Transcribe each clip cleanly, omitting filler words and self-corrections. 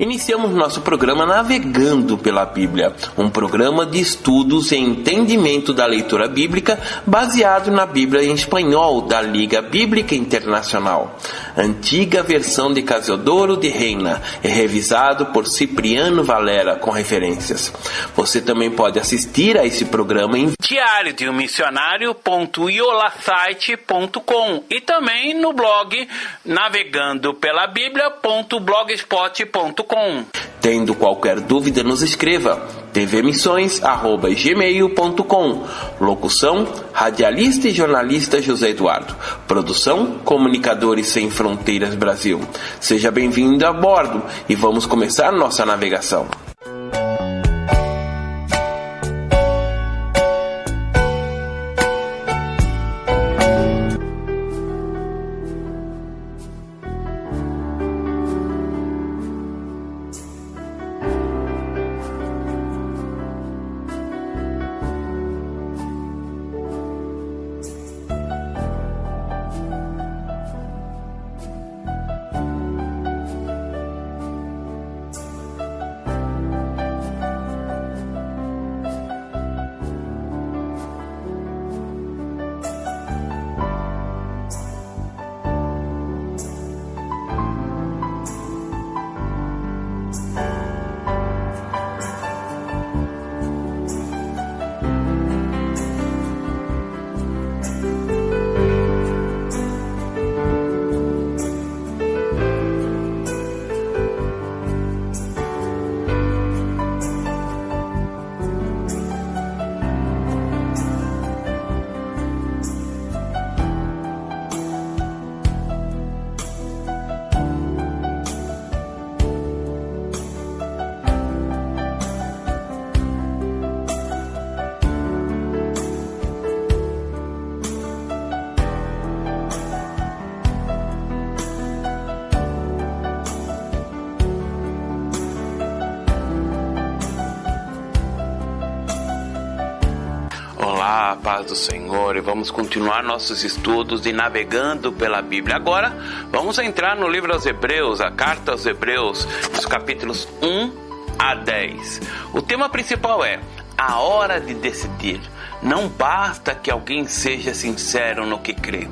Iniciamos nosso programa Navegando pela Bíblia, um programa de estudos e entendimento da leitura bíblica baseado na Bíblia em espanhol da Liga Bíblica Internacional, antiga versão de Casiodoro de Reina e revisado por Cipriano Valera com referências. Você também pode assistir a esse programa em diariodemissionario.iolasite.com e também no blog navegandopelabiblia.blogspot.com. Tendo qualquer dúvida, nos escreva tvmissões@gmail.com. Locução, radialista e jornalista José Eduardo. Produção, Comunicadores Sem Fronteiras Brasil. Seja bem-vindo a bordo e vamos começar nossa navegação. Olá, paz do Senhor, e vamos continuar nossos estudos de Navegando pela Bíblia. Agora, vamos entrar no livro aos Hebreus, a carta aos Hebreus, nos capítulos 1 a 10. O tema principal é a hora de decidir. Não basta que alguém seja sincero no que crê.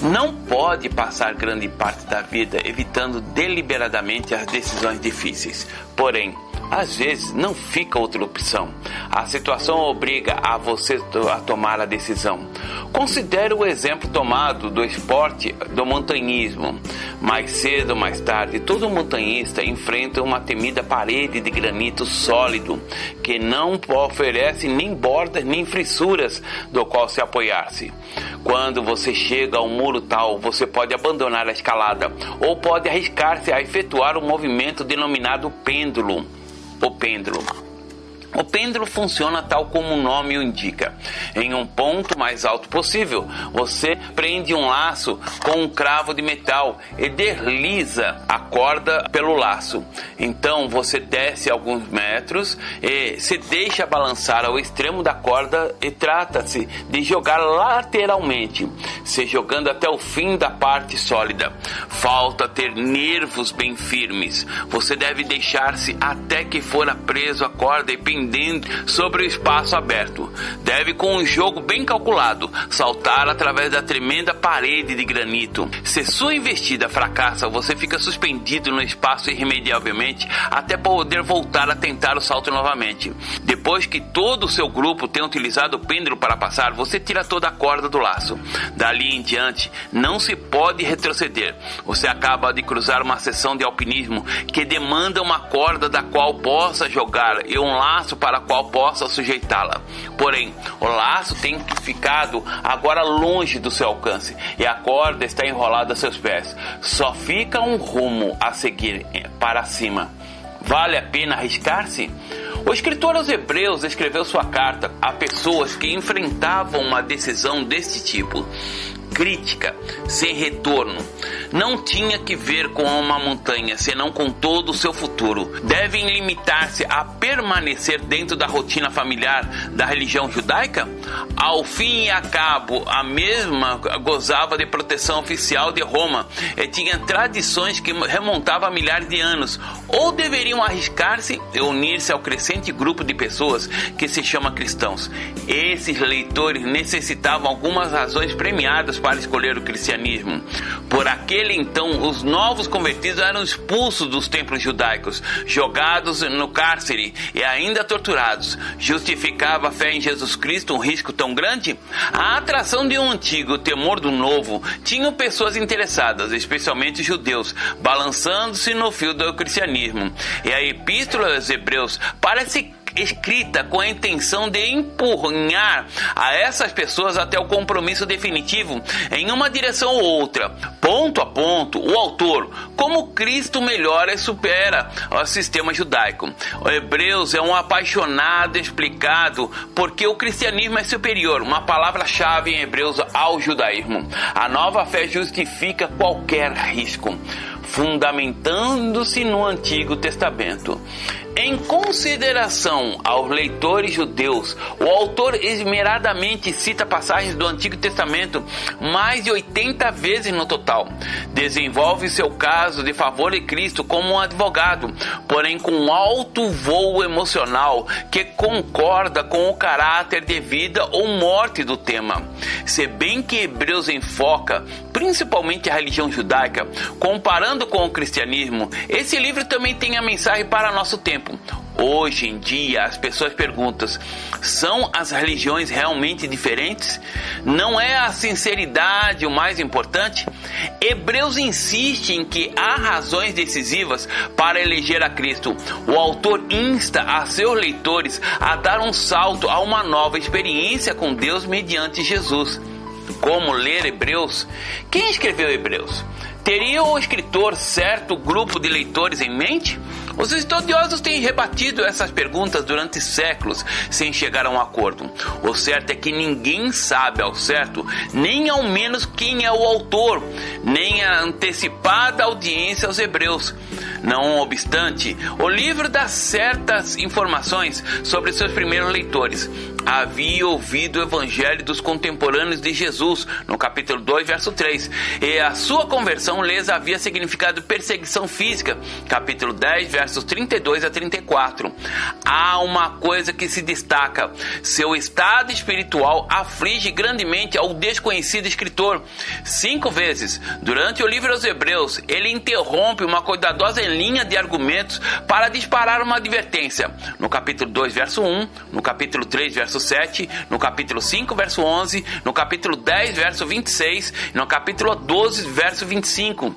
Não pode passar grande parte da vida evitando deliberadamente as decisões difíceis. Porém, às vezes não fica outra opção. A situação obriga a você a tomar a decisão. Considere o exemplo tomado do esporte do montanhismo. Mais cedo ou mais tarde, todo montanhista enfrenta uma temida parede de granito sólido que não oferece nem bordas nem fissuras do qual se apoiar-se. Quando você chega a um muro tal, você pode abandonar a escalada ou pode arriscar-se a efetuar um movimento denominado pêndulo. O pêndulo funciona tal como o nome o indica. Em um ponto mais alto possível, você prende um laço com um cravo de metal e desliza a corda pelo laço. Então você desce alguns metros e se deixa balançar ao extremo da corda e trata-se de jogar lateralmente, se jogando até o fim da parte sólida. Falta ter nervos bem firmes. Você deve deixar-se até que for preso a corda e pendendo sobre o espaço aberto. Deve, com um jogo bem calculado, saltar através da tremenda parede de granito. Se sua investida fracassa, você fica suspendido no espaço irremediavelmente até poder voltar a tentar o salto novamente. Depois que todo o seu grupo tem utilizado o pêndulo para passar, você tira toda a corda do laço. Dali em diante, não se pode retroceder. Você acaba de cruzar uma sessão de alpinismo que demanda uma corda da qual possa jogar e um laço para a qual possa sujeitá-la. Porém, o laço tem ficado agora longe do seu alcance e a corda está enrolada a seus pés. Só fica um rumo a seguir para cima. Vale a pena arriscar-se? O escritor aos Hebreus escreveu sua carta a pessoas que enfrentavam uma decisão deste tipo. crítica, sem retorno. Não tinha que ver com uma montanha, senão com todo o seu futuro. Devem limitar-se a permanecer dentro da rotina familiar da religião judaica? Ao fim e a cabo, a mesma gozava de proteção oficial de Roma e tinha tradições que remontavam a milhares de anos. Ou deveriam arriscar-se e unir-se ao crescente grupo de pessoas que se chama cristãos. Esses leitores necessitavam algumas razões premiadas para escolher o cristianismo. Por aquele então, os novos convertidos eram expulsos dos templos judaicos, jogados no cárcere e ainda torturados. Justificava a fé em Jesus Cristo um risco tão grande? A atração de um antigo, o temor do novo, tinham pessoas interessadas, especialmente judeus, balançando-se no fio do cristianismo. E a Epístola aos Hebreus parece escrita com a intenção de empurrar a essas pessoas até o compromisso definitivo em uma direção ou outra. Ponto a ponto, o autor, como Cristo melhora e supera o sistema judaico. O Hebreus é um apaixonado explicado porque o cristianismo é superior, uma palavra-chave em Hebreus ao judaísmo. A nova fé justifica qualquer risco, fundamentando-se no Antigo Testamento. Em consideração aos leitores judeus, o autor esmeradamente cita passagens do Antigo Testamento mais de 80 vezes no total. Desenvolve seu caso de favor de Cristo como um advogado, porém com alto voo emocional que concorda com o caráter de vida ou morte do tema. Se bem que Hebreus enfoca principalmente a religião judaica, comparando com o cristianismo, esse livro também tem a mensagem para nosso tempo. Hoje em dia as pessoas perguntam: são as religiões realmente diferentes? Não é a sinceridade o mais importante? Hebreus insiste em que há razões decisivas para eleger a Cristo. O autor insta a seus leitores a dar um salto a uma nova experiência com Deus mediante Jesus. Como ler Hebreus? Quem escreveu Hebreus? Teria o escritor certo grupo de leitores em mente? Os estudiosos têm rebatido essas perguntas durante séculos sem chegar a um acordo. O certo é que ninguém sabe ao certo, nem ao menos quem é o autor, nem a antecipada audiência aos hebreus. Não obstante, o livro dá certas informações sobre seus primeiros leitores. Havia ouvido o evangelho dos contemporâneos de Jesus, no capítulo 2, verso 3, e a sua conversão lhes havia significado perseguição física, capítulo 10, versos 32 a 34. Há uma coisa que se destaca: seu estado espiritual aflige grandemente ao desconhecido escritor. 5 vezes, durante o livro aos Hebreus, ele interrompe uma cuidadosa linha de argumentos para disparar uma advertência. No capítulo 2, verso 1, no capítulo 3, verso 7, no capítulo 5, verso 11, no capítulo 10, verso 26, no capítulo 12, verso 25.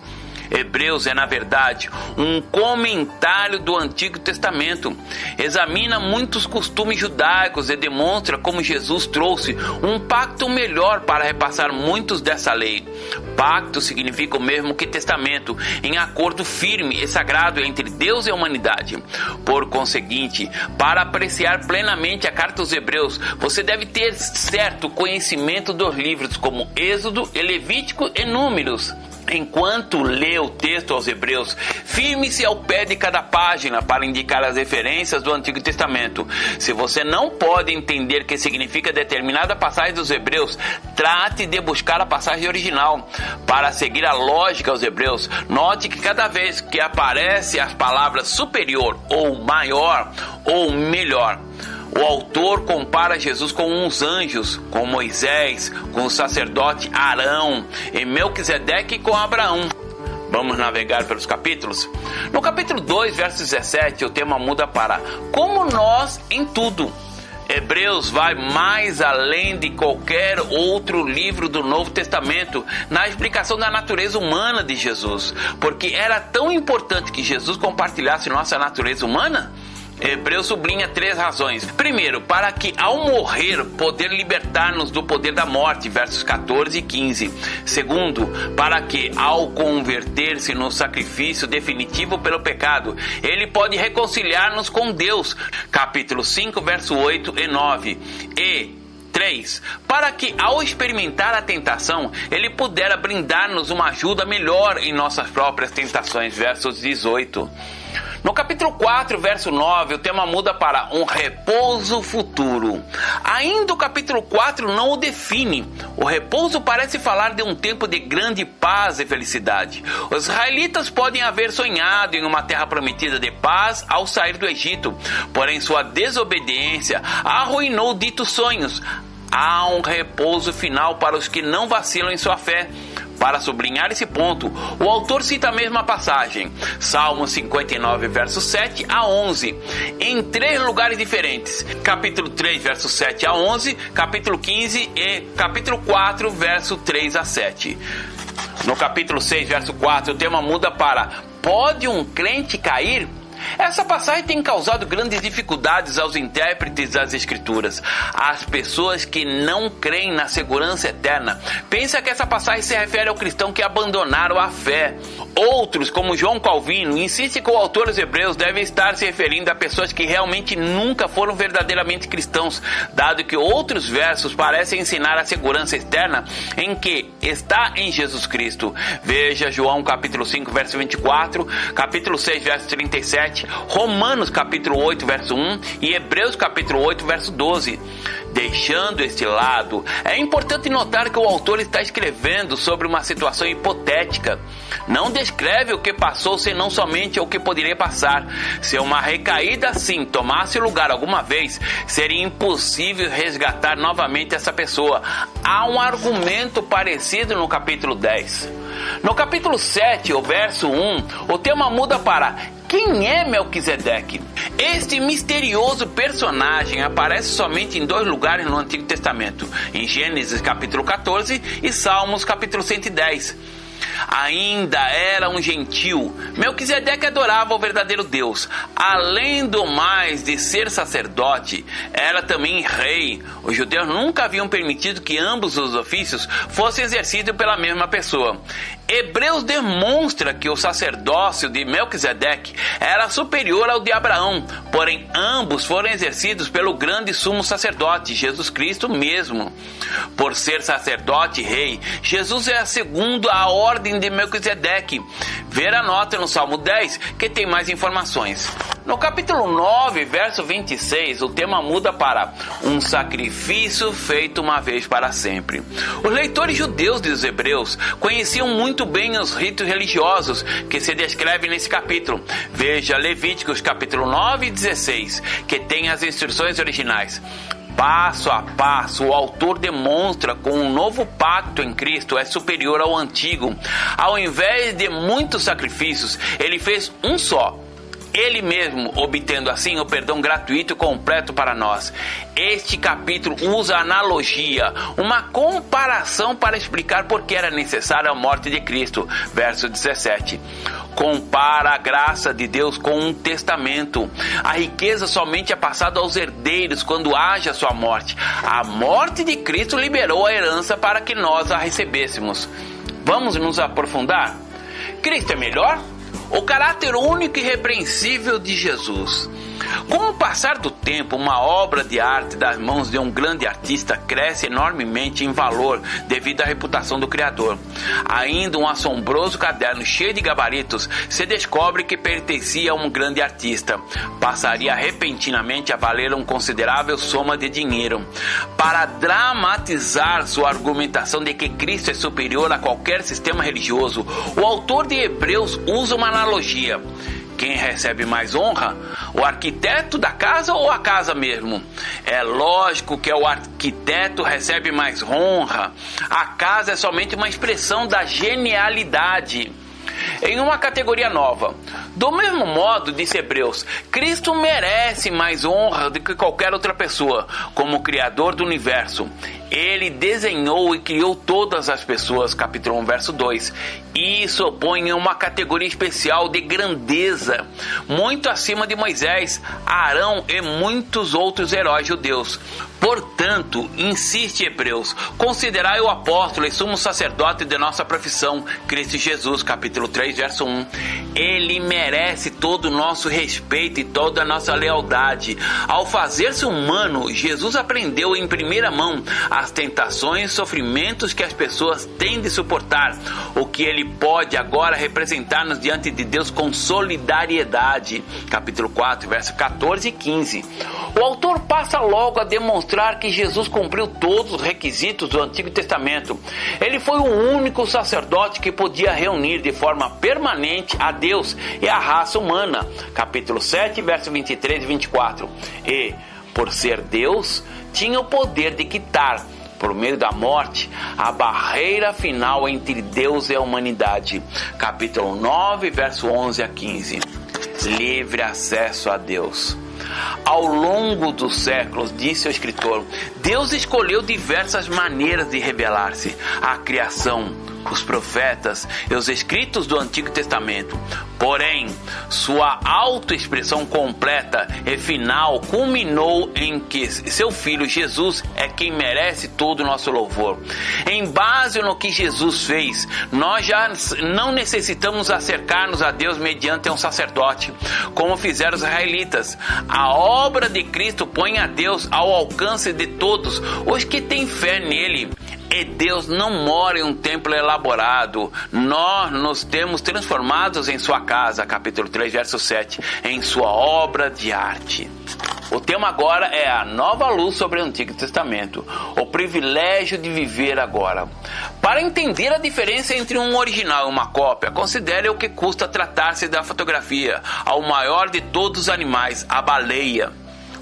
Hebreus é, na verdade, um comentário do Antigo Testamento. Examina muitos costumes judaicos e demonstra como Jesus trouxe um pacto melhor para repassar muitos dessa lei. Pacto significa o mesmo que testamento, em acordo firme e sagrado entre Deus e a humanidade. Por conseguinte, para apreciar plenamente a carta aos Hebreus, você deve ter certo conhecimento dos livros como Êxodo, Levítico e Números. Enquanto lê o texto aos Hebreus, firme-se ao pé de cada página para indicar as referências do Antigo Testamento. Se você não pode entender o que significa determinada passagem dos Hebreus, trate de buscar a passagem original. Para seguir a lógica aos Hebreus, note que cada vez que aparece as palavras superior ou maior ou melhor, o autor compara Jesus com uns anjos, com Moisés, com o sacerdote Arão, e Melquisedeque com Abraão. Vamos navegar pelos capítulos? No capítulo 2, verso 17, o tema muda para como nós em tudo. Hebreus vai mais além de qualquer outro livro do Novo Testamento na explicação da natureza humana de Jesus, porque era tão importante que Jesus compartilhasse nossa natureza humana. Hebreus sublinha 3 razões. Primeiro, para que ao morrer poder libertar-nos do poder da morte, versos 14 e 15. Segundo, para que ao converter-se no sacrifício definitivo pelo pecado, ele pode reconciliar-nos com Deus, capítulo 5, verso 8 e 9. E 3, para que ao experimentar a tentação, ele pudera brindar-nos uma ajuda melhor em nossas próprias tentações. Versos 18. No capítulo 4, verso 9, o tema muda para um repouso futuro. Ainda o capítulo 4 não o define. O repouso parece falar de um tempo de grande paz e felicidade. Os israelitas podem haver sonhado em uma terra prometida de paz ao sair do Egito, porém sua desobediência arruinou ditos sonhos. Há um repouso final para os que não vacilam em sua fé. Para sublinhar esse ponto, o autor cita a mesma passagem, Salmo 59, versos 7 a 11, em 3 lugares diferentes. Capítulo 3, versos 7 a 11, capítulo 15 e capítulo 4, verso 3 a 7. No capítulo 6, verso 4, o tema muda para pode um crente cair? Essa passagem tem causado grandes dificuldades aos intérpretes das Escrituras. As pessoas que não creem na segurança eterna pensam que essa passagem se refere ao cristão que abandonaram a fé. Outros, como João Calvino, insistem que o autor dos Hebreus deve estar se referindo a pessoas que realmente nunca foram verdadeiramente cristãos, dado que outros versos parecem ensinar a segurança eterna em que está em Jesus Cristo. Veja João capítulo 5, verso 24, capítulo 6, verso 37, Romanos capítulo 8, verso 1 e Hebreus capítulo 8, verso 12. Deixando este lado, é importante notar que o autor está escrevendo sobre uma situação hipotética. Não descreve o que passou, senão somente o que poderia passar. Se uma recaída assim tomasse lugar alguma vez, seria impossível resgatar novamente essa pessoa. Há um argumento parecido no capítulo 10. No capítulo 7, o verso 1, o tema muda para quem é Melquisedeque? Este misterioso personagem aparece somente em 2 lugares no Antigo Testamento, em Gênesis capítulo 14 e Salmos capítulo 110. Ainda era um gentil, Melquisedeque adorava o verdadeiro Deus. Além do mais de ser sacerdote, era também rei. Os judeus nunca haviam permitido que ambos os ofícios fossem exercidos pela mesma pessoa. Hebreus demonstra que o sacerdócio de Melquisedeque era superior ao de Abraão, porém ambos foram exercidos pelo grande sumo sacerdote, Jesus Cristo mesmo. Por ser sacerdote e rei, Jesus é segundo a ordem de Melquisedeque. Ver a nota no Salmo 10, que tem mais informações. No capítulo 9, verso 26, o tema muda para um sacrifício feito uma vez para sempre. Os leitores judeus dos Hebreus conheciam muito bem os ritos religiosos que se descrevem nesse capítulo. Veja Levíticos capítulo 9 e 16, que tem as instruções originais. Passo a passo, o autor demonstra que um novo pacto em Cristo é superior ao antigo. Ao invés de muitos sacrifícios, ele fez um só. Ele mesmo, obtendo assim o perdão gratuito e completo para nós. Este capítulo usa analogia, uma comparação para explicar por que era necessária a morte de Cristo. Verso 17. Compara a graça de Deus com um testamento. A riqueza somente é passada aos herdeiros quando haja sua morte. A morte de Cristo liberou a herança para que nós a recebêssemos. Vamos nos aprofundar? Cristo é melhor? O caráter único e irrepreensível de Jesus. Com o passar do tempo, uma obra de arte das mãos de um grande artista cresce enormemente em valor devido à reputação do criador. Ainda um assombroso caderno cheio de gabaritos se descobre que pertencia a um grande artista. Passaria repentinamente a valer uma considerável soma de dinheiro. Para dramatizar sua argumentação de que Cristo é superior a qualquer sistema religioso, o autor de Hebreus usa uma analogia. Quem recebe mais honra? O arquiteto da casa ou a casa mesmo? É lógico que o arquiteto recebe mais honra. A casa é somente uma expressão da genialidade. Em uma categoria nova. Do mesmo modo, disse Hebreus, Cristo merece mais honra do que qualquer outra pessoa, como Criador do universo. Ele desenhou e criou todas as pessoas, capítulo 1, verso 2. Isso o põe em uma categoria especial de grandeza, muito acima de Moisés, Arão e muitos outros heróis judeus. Portanto, insiste Hebreus, considerai o apóstolo e sumo sacerdote de nossa profissão, Cristo Jesus, capítulo 3, verso 1. Ele merece todo o nosso respeito e toda a nossa lealdade. Ao fazer-se humano, Jesus aprendeu em primeira mão as tentações e sofrimentos que as pessoas têm de suportar, o que ele pode agora representar-nos diante de Deus com solidariedade, capítulo 4, verso 14 e 15. O autor passa logo a demonstrar que Jesus cumpriu todos os requisitos do Antigo Testamento. Ele foi o único sacerdote que podia reunir de forma permanente a Deus e a raça humana. Capítulo 7, versos 23 e 24. E, por ser Deus, tinha o poder de quitar, por meio da morte, a barreira final entre Deus e a humanidade. Capítulo 9, verso 11 a 15. Livre acesso a Deus. Ao longo dos séculos, disse o escritor, Deus escolheu diversas maneiras de revelar-se: a criação, os profetas e os escritos do Antigo Testamento. Porém, sua autoexpressão completa e final culminou em que seu Filho Jesus é quem merece todo o nosso louvor. Em base no que Jesus fez, nós já não necessitamos acercar-nos a Deus mediante um sacerdote, como fizeram os israelitas. A obra de Cristo põe a Deus ao alcance de todos os que têm fé nele. E Deus não mora em um templo elaborado. Nós nos temos transformados em sua casa, capítulo 3, verso 7, em sua obra de arte. O tema agora é a nova luz sobre o Antigo Testamento, o privilégio de viver agora. Para entender a diferença entre um original e uma cópia, considere o que custa tratar-se da fotografia ao maior de todos os animais, a baleia.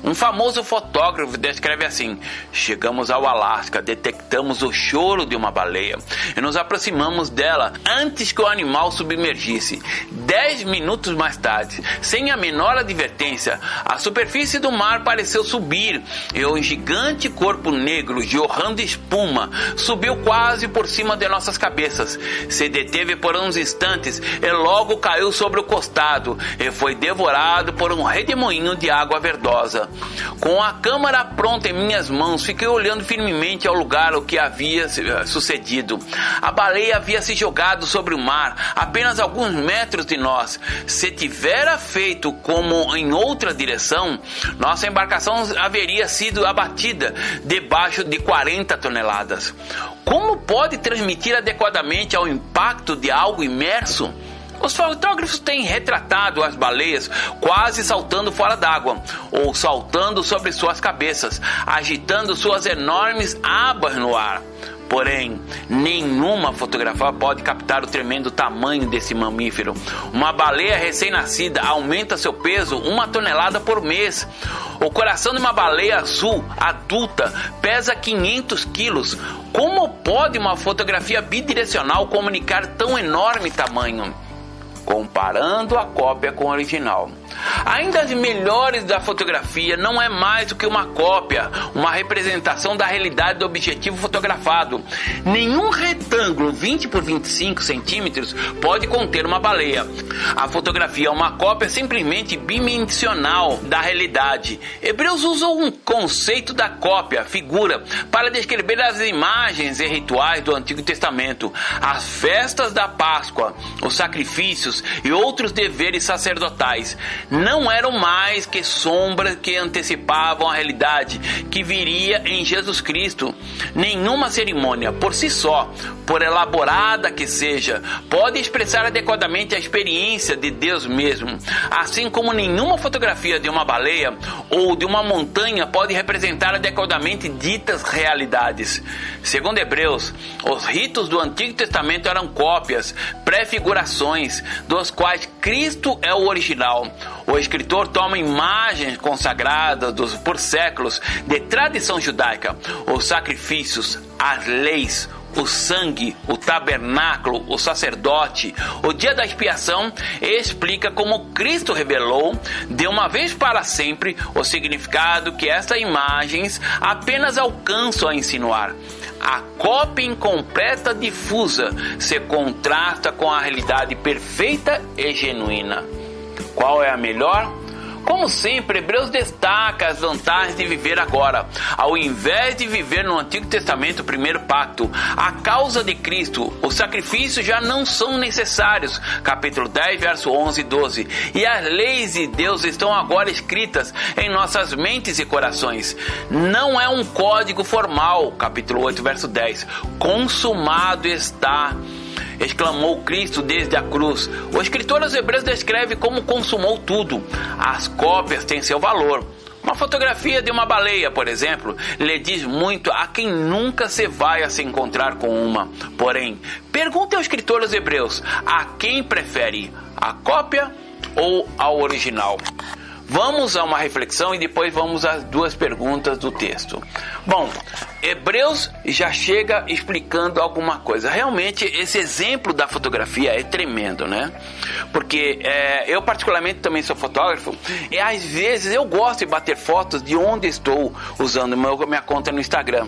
Um famoso fotógrafo descreve assim: chegamos ao Alasca, detectamos o choro de uma baleia e nos aproximamos dela antes que o animal submergisse. 10 minutos mais tarde, sem a menor advertência, a superfície do mar pareceu subir e um gigante corpo negro, jorrando espuma, subiu quase por cima de nossas cabeças. Se deteve por uns instantes e logo caiu sobre o costado e foi devorado por um redemoinho de água verdosa. Com a câmera pronta em minhas mãos, fiquei olhando firmemente ao lugar o que havia sucedido. A baleia havia se jogado sobre o mar, apenas alguns metros de nós. Se tivera feito como em outra direção, nossa embarcação haveria sido abatida debaixo de 40 toneladas. Como pode transmitir adequadamente ao impacto de algo imerso? Os fotógrafos têm retratado as baleias quase saltando fora d'água, ou saltando sobre suas cabeças, agitando suas enormes abas no ar. Porém, nenhuma fotografia pode captar o tremendo tamanho desse mamífero. Uma baleia recém-nascida aumenta seu peso 1 tonelada por mês. O coração de uma baleia azul adulta pesa 500 quilos. Como pode uma fotografia bidirecional comunicar tão enorme tamanho? Comparando a cópia com o original. Ainda as melhores da fotografia não é mais do que uma cópia, uma representação da realidade do objetivo fotografado. Nenhum retângulo 20 por 25 centímetros pode conter uma baleia. A fotografia é uma cópia simplesmente bidimensional da realidade. Hebreus usa um conceito da cópia, figura, para descrever as imagens e rituais do Antigo Testamento, as festas da Páscoa, os sacrifícios e outros deveres sacerdotais. Não eram mais que sombras que antecipavam a realidade que viria em Jesus Cristo. Nenhuma cerimônia, por si só, por elaborada que seja, pode expressar adequadamente a experiência de Deus mesmo, assim como nenhuma fotografia de uma baleia ou de uma montanha pode representar adequadamente ditas realidades. Segundo Hebreus, os ritos do Antigo Testamento eram cópias, prefigurações, dos quais Cristo é o original. O escritor toma imagens consagradas por séculos de tradição judaica, os sacrifícios, as leis, o sangue, o tabernáculo, o sacerdote, o dia da expiação, e explica como Cristo revelou de uma vez para sempre o significado que estas imagens apenas alcançam a insinuar. A cópia incompleta difusa se contrasta com a realidade perfeita e genuína. Qual é a melhor? Como sempre, Hebreus destaca as vantagens de viver agora. Ao invés de viver no Antigo Testamento, o primeiro pacto, a causa de Cristo, os sacrifícios já não são necessários. Capítulo 10, verso 11 e 12. E as leis de Deus estão agora escritas em nossas mentes e corações. Não é um código formal. Capítulo 8, verso 10. Consumado está, exclamou Cristo desde a cruz. O escritor aos Hebreus descreve como consumou tudo. As cópias têm seu valor. Uma fotografia de uma baleia, por exemplo, lhe diz muito a quem nunca se vai a se encontrar com uma. Porém, pergunte ao escritor aos Hebreus, a quem prefere, a cópia ou ao original? Vamos a uma reflexão e depois vamos às duas perguntas do texto. Bom, Hebreus já chega explicando alguma coisa. Realmente, esse exemplo da fotografia é tremendo, né? Porque eu particularmente também sou fotógrafo e às vezes eu gosto de bater fotos de onde estou usando minha conta no Instagram.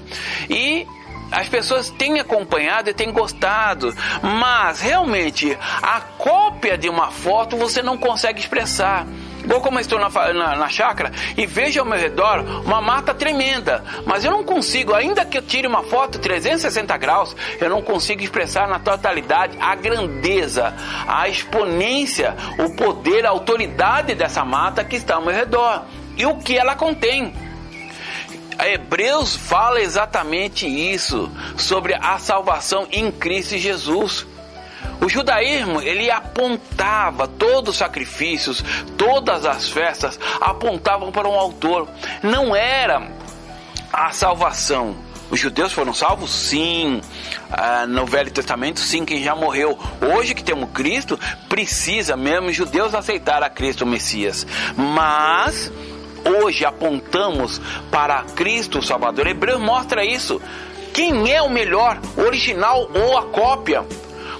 E as pessoas têm acompanhado e têm gostado, mas realmente a cópia de uma foto você não consegue expressar. Igual como eu estou na chácara e vejo ao meu redor uma mata tremenda, mas eu não consigo, ainda que eu tire uma foto 360 graus, eu não consigo expressar na totalidade a grandeza, a exponência, o poder, a autoridade dessa mata que está ao meu redor e o que ela contém. A Hebreus fala exatamente isso, sobre a salvação em Cristo Jesus. O judaísmo, ele apontava todos os sacrifícios, todas as festas apontavam para um autor. Não era a salvação. Os judeus foram salvos? Sim. No Velho Testamento, sim, quem já morreu. Hoje que temos Cristo, precisa mesmo os judeus aceitar a Cristo o Messias. Mas hoje apontamos para Cristo o Salvador. Hebreus mostra isso. Quem é o melhor, original ou a cópia?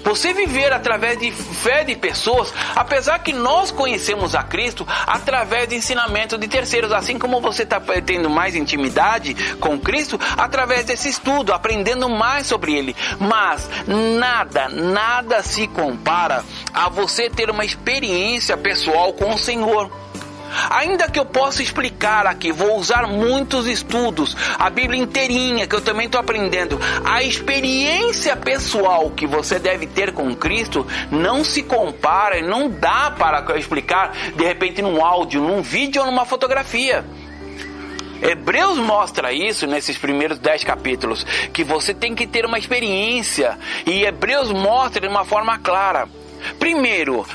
Você viver através de fé de pessoas, apesar que nós conhecemos a Cristo através de ensinamento de terceiros, assim como você está tendo mais intimidade com Cristo através desse estudo, aprendendo mais sobre Ele. Mas nada se compara a você ter uma experiência pessoal com o Senhor. Ainda que eu possa explicar aqui, vou usar muitos estudos, a Bíblia inteirinha, que eu também estou aprendendo. A experiência pessoal que você deve ter com Cristo não se compara, não dá para explicar de repente num áudio, num vídeo ou numa fotografia. Hebreus mostra isso nesses primeiros 10 capítulos, que você tem que ter uma experiência, e Hebreus mostra de uma forma clara. Primeiro,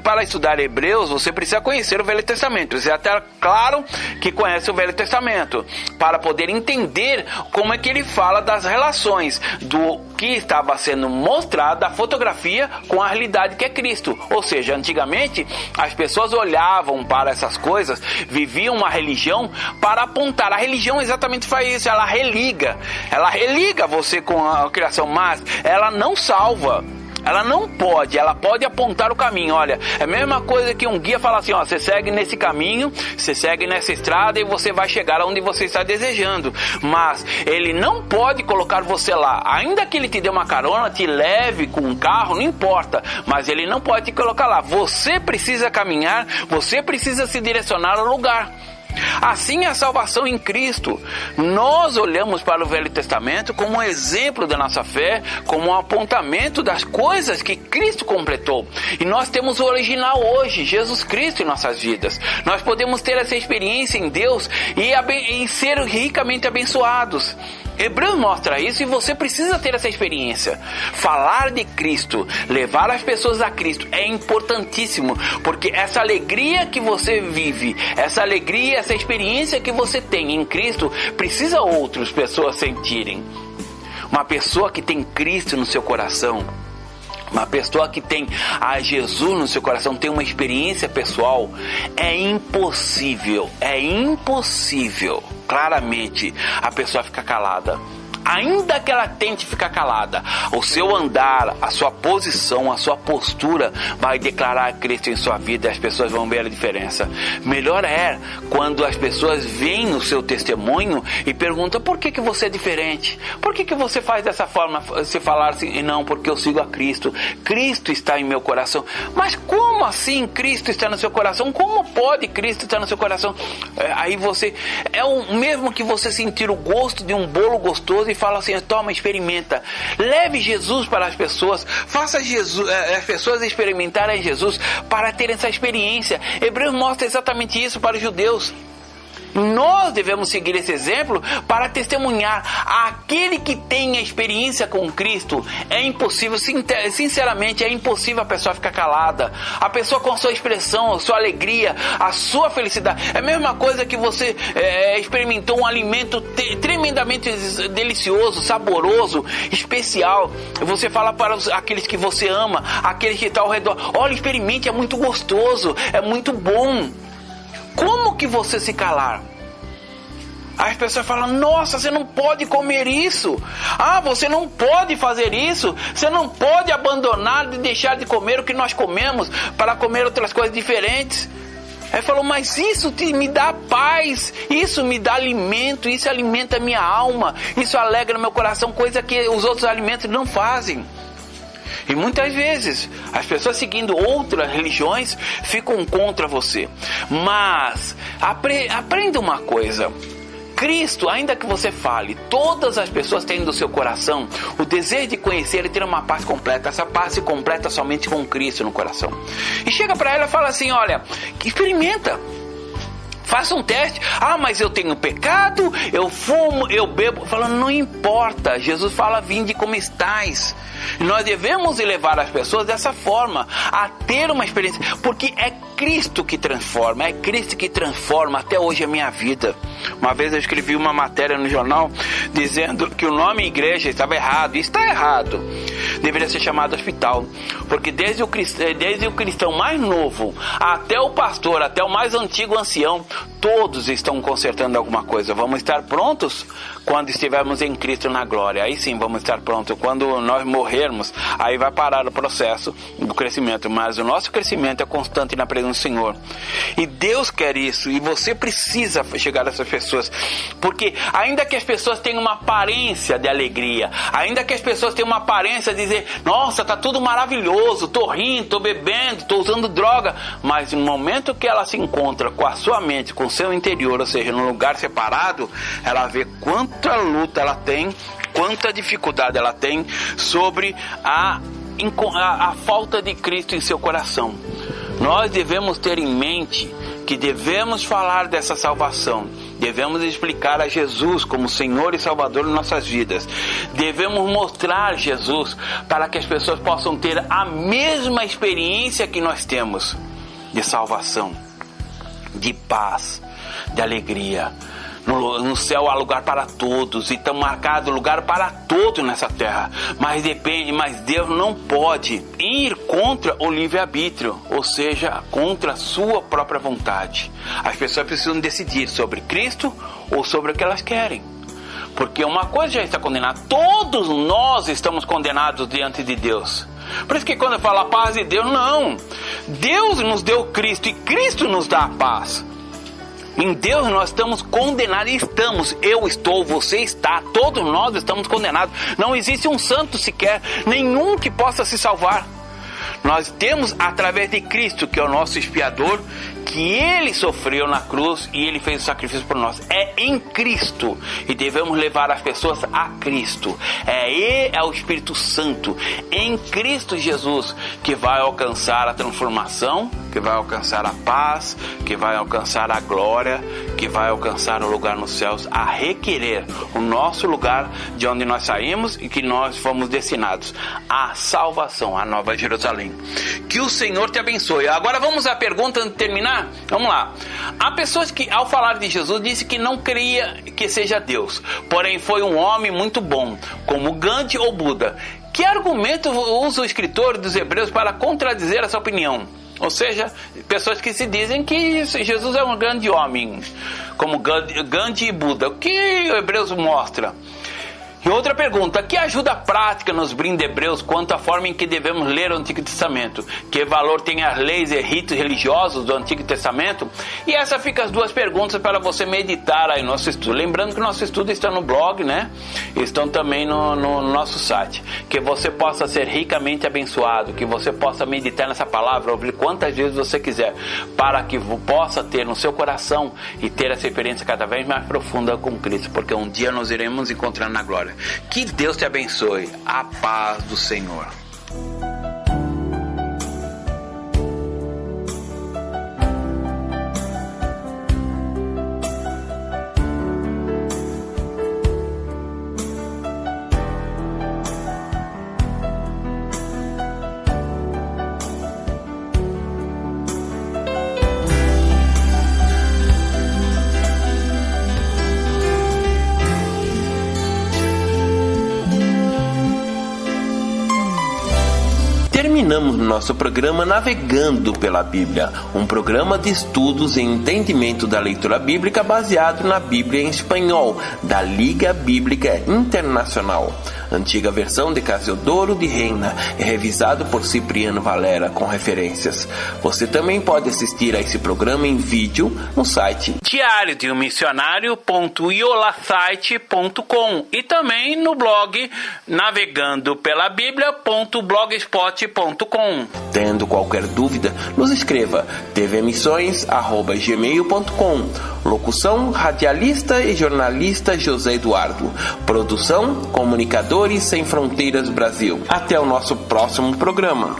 para estudar Hebreus, você precisa conhecer o Velho Testamento. Você até claro que conhece o Velho Testamento, para poder entender como é que ele fala das relações do que estava sendo mostrado, da fotografia, com a realidade que é Cristo. Ou seja, antigamente as pessoas olhavam para essas coisas, viviam uma religião para apontar. A religião exatamente faz isso, ela religa você com a criação, mas ela não salva. Ela pode apontar o caminho. Olha, é a mesma coisa que um guia fala assim, ó, você segue nesse caminho, você segue nessa estrada e você vai chegar onde você está desejando. Mas ele não pode colocar você lá. Ainda que ele te dê uma carona, te leve com um carro, não importa. Mas ele não pode te colocar lá. Você precisa caminhar, você precisa se direcionar ao lugar. Assim é a salvação em Cristo. Nós olhamos para o Velho Testamento como um exemplo da nossa fé, como um apontamento das coisas que Cristo completou. E nós temos o original hoje, Jesus Cristo, em nossas vidas. Nós podemos ter essa experiência em Deus e ser ricamente abençoados. Hebreus mostra isso e você precisa ter essa experiência. Falar de Cristo, levar as pessoas a Cristo é importantíssimo, porque essa alegria que você vive, essa alegria, essa experiência que você tem em Cristo, precisa outras pessoas sentirem. Uma pessoa que tem Cristo no seu coração, uma pessoa que tem a Jesus no seu coração, tem uma experiência pessoal, é impossível, claramente, a pessoa fica calada. ainda que ela tente ficar calada, o seu andar, a sua posição, a sua postura vai declarar Cristo em sua vida e as pessoas vão ver a diferença. Melhor é quando as pessoas veem o seu testemunho e perguntam: por que você é diferente? Por que você faz dessa forma? Se falar assim: não, porque eu sigo a Cristo. Cristo está em meu coração. Mas como assim Cristo está no seu coração? Como pode Cristo estar no seu coração? Aí você, é o mesmo que você sentir o gosto de um bolo gostoso e fala assim: toma, experimenta. Leve Jesus para as pessoas. Faça as pessoas experimentarem Jesus para terem essa experiência. Hebreus mostra exatamente isso para os judeus. Nós devemos seguir esse exemplo para testemunhar. Aquele que tem a experiência com Cristo, é impossível, sinceramente, é impossível a pessoa ficar calada. A pessoa com a sua expressão, a sua alegria, a sua felicidade. É a mesma coisa que você experimentou um alimento tremendamente delicioso, saboroso, especial. Você fala para aqueles que você ama, aqueles que estão ao redor: olha, experimente, é muito gostoso, é muito bom. Como que você se calar? As pessoas falam: nossa, você não pode comer isso. Ah, você não pode fazer isso. Você não pode abandonar e deixar de comer o que nós comemos para comer outras coisas diferentes. Aí falou: mas isso me dá paz, isso me dá alimento, isso alimenta a minha alma, isso alegra meu coração, coisa que os outros alimentos não fazem. E muitas vezes as pessoas seguindo outras religiões ficam contra você. Mas aprenda uma coisa: Cristo, ainda que você fale, todas as pessoas têm do seu coração o desejo de conhecer e ter uma paz completa. Essa paz se completa somente com Cristo no coração. E chega para ela e fala assim: olha, experimenta. Faça um teste. Ah, mas eu tenho pecado, eu fumo, eu bebo. Falando: não importa. Jesus fala: vinde como estáis. Nós devemos levar as pessoas dessa forma, a ter uma experiência, porque é Cristo que transforma, é Cristo que transforma até hoje a minha vida. Uma vez eu escrevi uma matéria no jornal dizendo que o nome igreja estava errado, e está errado. Deveria ser chamado hospital, porque desde o cristão mais novo até o pastor, até o mais antigo ancião, todos estão consertando alguma coisa. Vamos estar prontos quando estivermos em Cristo na glória. Aí sim vamos estar prontos. Quando nós morrermos, aí vai parar o processo do crescimento. Mas o nosso crescimento é constante na presença do Senhor. E Deus quer isso. E você precisa chegar a essas pessoas. Porque ainda que as pessoas tenham uma aparência de alegria, ainda que as pessoas tenham uma aparência de dizer: nossa, tá tudo maravilhoso, tô rindo, tô bebendo, tô usando droga. Mas no momento que ela se encontra com a sua mente, com o seu interior, ou seja, num lugar separado, ela vê quanta luta ela tem, quanta dificuldade ela tem sobre a falta de Cristo em seu coração. Nós devemos ter em mente que devemos falar dessa salvação. Devemos explicar a Jesus como Senhor e Salvador em nossas vidas. Devemos mostrar Jesus para que as pessoas possam ter a mesma experiência que nós temos de salvação, de paz, de alegria. No céu há lugar para todos, e está marcado lugar para todos nessa terra. Mas Deus não pode ir contra o livre-arbítrio, ou seja, contra a sua própria vontade. As pessoas precisam decidir sobre Cristo ou sobre o que elas querem. Porque uma coisa já está condenada: todos nós estamos condenados diante de Deus. Por isso que quando eu falo a paz de Deus, não. Deus nos deu Cristo e Cristo nos dá a paz. Em Deus nós estamos condenados, eu estou, você está, todos nós estamos condenados. Não existe um santo sequer, nenhum que possa se salvar. Nós temos através de Cristo, que é o nosso expiador, que Ele sofreu na cruz e Ele fez o sacrifício por nós. É em Cristo, e devemos levar as pessoas a Cristo. É o Espírito Santo em Cristo Jesus que vai alcançar a transformação, que vai alcançar a paz, que vai alcançar a glória, que vai alcançar o lugar nos céus, a requerer o nosso lugar de onde nós saímos e que nós fomos destinados, a salvação, a Nova Jerusalém. Que o Senhor te abençoe. Agora vamos à pergunta antes de terminar. Vamos lá. Há pessoas que, ao falar de Jesus, disse que não cria que seja Deus, porém foi um homem muito bom, como Gandhi ou Buda. Que argumento usa o escritor dos Hebreus para contradizer essa opinião? Ou seja, pessoas que se dizem que Jesus é um grande homem, como Gandhi e Buda. O que o Hebreus mostra? E outra pergunta, que ajuda prática nos brindes hebreus quanto à forma em que devemos ler o Antigo Testamento? Que valor tem as leis e ritos religiosos do Antigo Testamento? E essa fica as duas perguntas para você meditar aí no nosso estudo. Lembrando que o nosso estudo está no blog, né? Estão também no nosso site. Que você possa ser ricamente abençoado, que você possa meditar nessa palavra, ouvir quantas vezes você quiser, para que possa ter no seu coração e ter essa experiência cada vez mais profunda com Cristo, porque um dia nós iremos encontrar na glória. Que Deus te abençoe. A paz do Senhor. Terminamos nosso programa Navegando pela Bíblia, um programa de estudos e entendimento da leitura bíblica baseado na Bíblia em espanhol, da Liga Bíblica Internacional. Antiga versão de Casiodoro de Reina, é revisado por Cipriano Valera com referências. Você também pode assistir a esse programa em vídeo no site diariodeummissionario.iolasite.com e também no blog navegandopelabiblia.blogspot.com. Tendo qualquer dúvida, nos escreva tvmissões@gmail.com. Locução, radialista e jornalista José Eduardo. Produção, Comunicadores Sem Fronteiras Brasil. Até o nosso próximo programa.